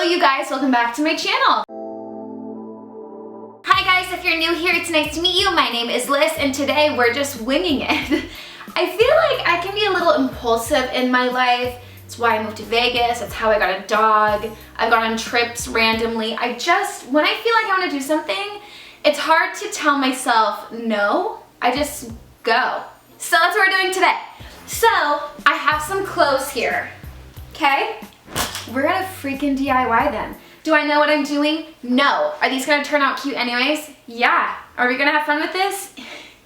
you guys, welcome back to my channel. Hi guys, if you're new here, it's nice to meet you. My name is Lyss and today we're just winging it. I feel like I can be a little impulsive in my life. It's why I moved to Vegas, that's how I got a dog. I've gone on trips randomly. when I feel like I want to do something, it's hard to tell myself no. I just go. So that's what we're doing today. So I have some clothes here, okay? We're gonna freaking DIY them. Do I know what I'm doing? No. Are these gonna turn out cute anyways? Yeah. Are we gonna have fun with this?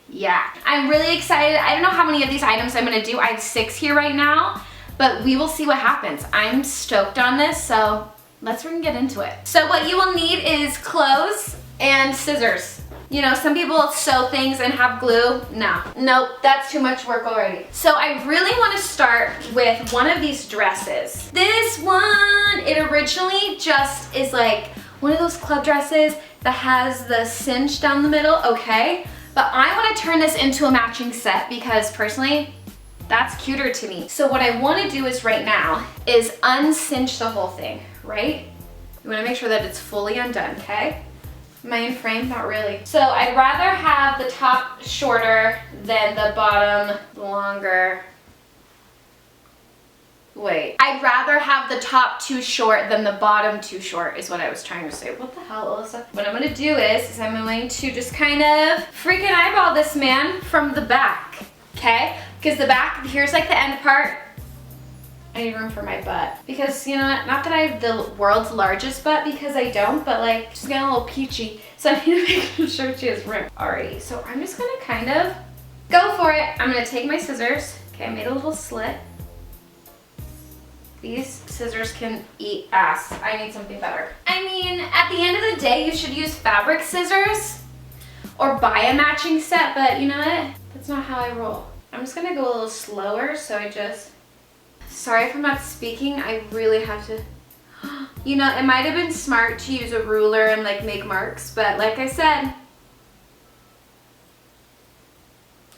Yeah. I'm really excited. I don't know how many of these items I'm gonna do. I have 6 here right now, but we will see what happens. I'm stoked on this, so let's get into it. So what you will need is clothes and scissors. You know, some people sew things and have glue. No, nope, that's too much work already. So I really want to start with one of these dresses. This one, it originally just is like one of those club dresses that has the cinch down the middle, okay? But I want to turn this into a matching set because personally, that's cuter to me. So what I want to do is right now is uncinch the whole thing, right? You want to make sure that it's fully undone, okay? Am I in frame? Not really. So I'd rather have the top shorter than the bottom longer. Wait. I'd rather have the top too short than the bottom too short is what I was trying to say. What the hell, Alyssa? What I'm gonna do is I'm going to just kind of freaking eyeball this man from the back, okay? Because the back, here's like the end part. I need room for my butt. Because, you know what, not that I have the world's largest butt, because I don't, but like, she's getting a little peachy. So I need to make sure she has room. Alrighty, so I'm just gonna kind of go for it. I'm gonna take my scissors. Okay, I made a little slit. These scissors can eat ass. I need something better. I mean, at the end of the day, you should use fabric scissors or buy a matching set, but you know what? That's not how I roll. I'm just gonna go a little slower, so I just... Sorry if I'm not speaking, I really have to, you know, it might have been smart to use a ruler and like make marks, but like I said,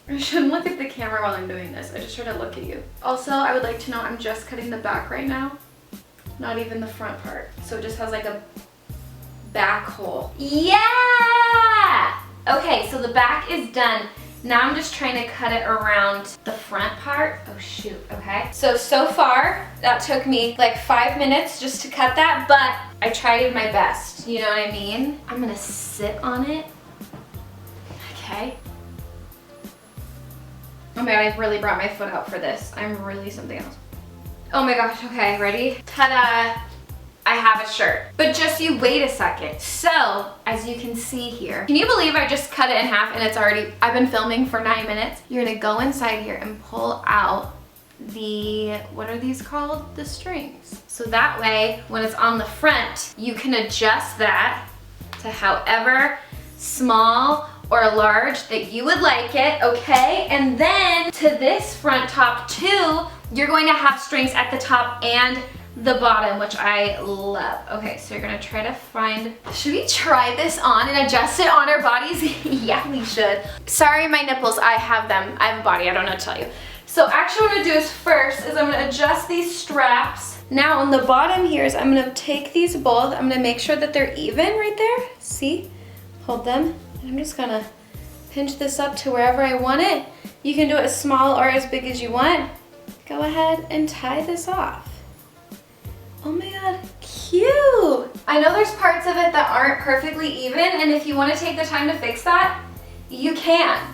I shouldn't look at the camera while I'm doing this. I just try to look at you. Also, I would like to know I'm just cutting the back right now, not even the front part. So it just has like a back hole. Yeah! Okay, so the back is done. Now I'm just trying to cut it around the front part. Oh shoot, okay. So far, that took me like 5 minutes just to cut that, but I tried my best, you know what I mean? I'm gonna sit on it, okay. Oh my God, I've really brought my foot out for this. I'm really something else. Oh my gosh, okay, ready? Ta-da! I have a shirt, but just you wait a second. So, as you can see here, can you believe I just cut it in half and it's already, I've been filming for 9 minutes. You're gonna go inside here and pull out the, what are these called? The strings. So that way, when it's on the front, you can adjust that to however small or large that you would like it, okay? And then to this front top too, you're going to have strings at the top and the bottom, which I love. Okay, so you're gonna try to find, should we try this on and adjust it on our bodies? Yeah, we should. Sorry, my nipples, I have them. I have a body, I don't know what to tell you. So actually what I'm gonna do is first is I'm gonna adjust these straps. Now on the bottom here is I'm gonna take these both, I'm gonna make sure that they're even right there. See? Hold them. And I'm just gonna pinch this up to wherever I want it. You can do it as small or as big as you want. Go ahead and tie this off. Oh my God, cute! I know there's parts of it that aren't perfectly even, and if you want to take the time to fix that, you can,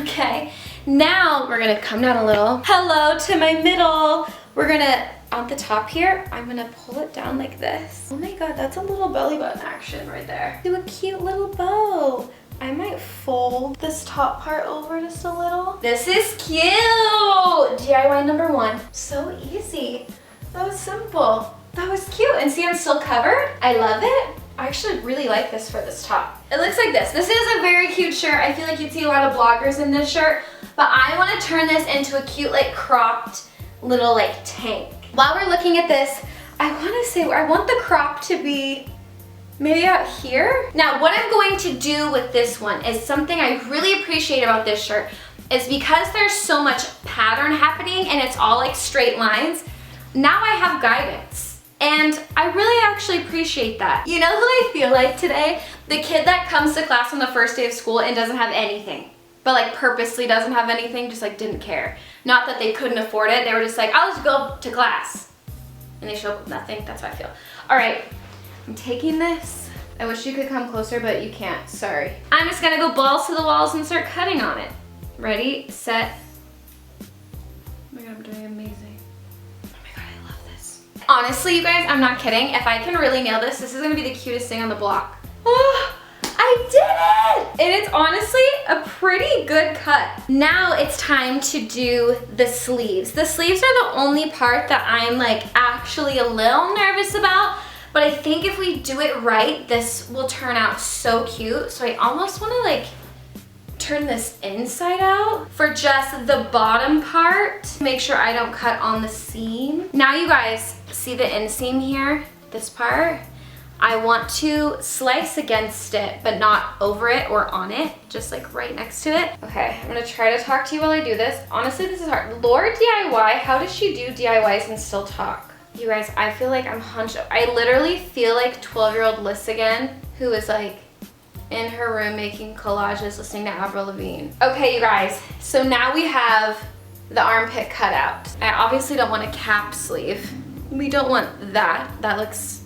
okay? Now, we're gonna come down a little. Hello to my middle. We're gonna, on the top here, I'm gonna pull it down like this. Oh my God, that's a little belly button action right there. Do a cute little bow. I might fold this top part over just a little. This is cute! DIY number 1. So easy. That was simple. That was cute. And see, I'm still covered. I love it. I actually really like this for this top. It looks like this. This is a very cute shirt. I feel like you'd see a lot of bloggers in this shirt, but I want to turn this into a cute, like cropped little like tank. While we're looking at this, I want to say, I want the crop to be maybe out here. Now, what I'm going to do with this one is something I really appreciate about this shirt is because there's so much pattern happening and it's all like straight lines, now I have guidance. And I really actually appreciate that. You know who I feel like today? The kid that comes to class on the first day of school and doesn't have anything. But like purposely doesn't have anything, just like didn't care. Not that they couldn't afford it, they were just like, I'll just go to class. And they show up with nothing, that's how I feel. All right, I'm taking this. I wish you could come closer, but you can't, sorry. I'm just gonna go balls to the walls and start cutting on it. Ready, set. Oh my God, I'm doing amazing. Oh my God, I love this. Honestly, you guys, I'm not kidding. If I can really nail this, this is gonna be the cutest thing on the block. Oh, I did it! And it's honestly a pretty good cut. Now it's time to do the sleeves. The sleeves are the only part that I'm like actually a little nervous about, but I think if we do it right, this will turn out so cute. So I almost wanna like turn this inside out for just the bottom part. Make sure I don't cut on the seam. Now you guys see the inseam here, this part? I want to slice against it, but not over it or on it, just like right next to it. Okay, I'm gonna try to talk to you while I do this. Honestly, this is hard. Lord DIY, how does she do DIYs and still talk? You guys, I feel like I'm hunched up. I literally feel like 12-year-old Lyss again, who is like in her room making collages, listening to Avril Lavigne. Okay, you guys, so now we have the armpit cut out. I obviously don't want a cap sleeve. We don't want that. That looks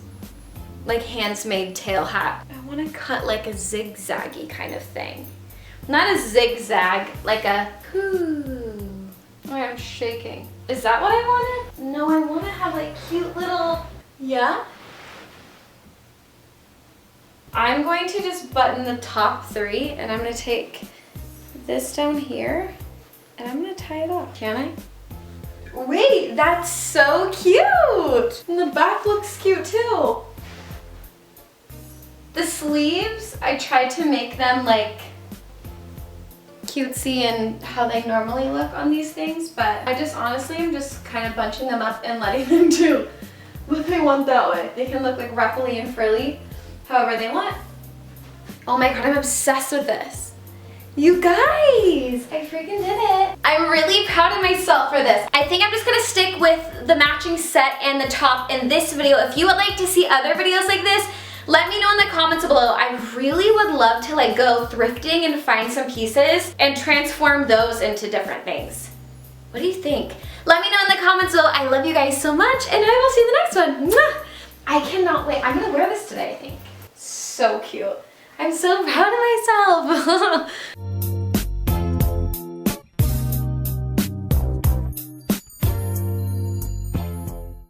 like hands-made tail hat. I want to cut like a zigzaggy kind of thing. Not a zigzag, like a whoo. Oh, I'm shaking. Is that what I wanted? No, I want to have like cute little, yeah? I'm going to just button the top 3 and I'm going to take this down here and I'm going to tie it off. Can I? Wait, that's so cute! And the back looks cute too. The sleeves, I tried to make them like cutesy and how they normally look on these things, but I just honestly am just kind of bunching them up and letting them do what they want that way. They can look like ruffly and frilly, however they want. Oh my God, I'm obsessed with this. You guys, I freaking did it. I'm really proud of myself for this. I think I'm just gonna stick with the matching set and the top in this video. If you would like to see other videos like this, let me know in the comments below. I really would love to like go thrifting and find some pieces and transform those into different things. What do you think? Let me know in the comments below. I love you guys so much and I will see you in the next one. Mwah! I cannot wait. I'm gonna wear this today, I think. So cute. I'm so proud of myself.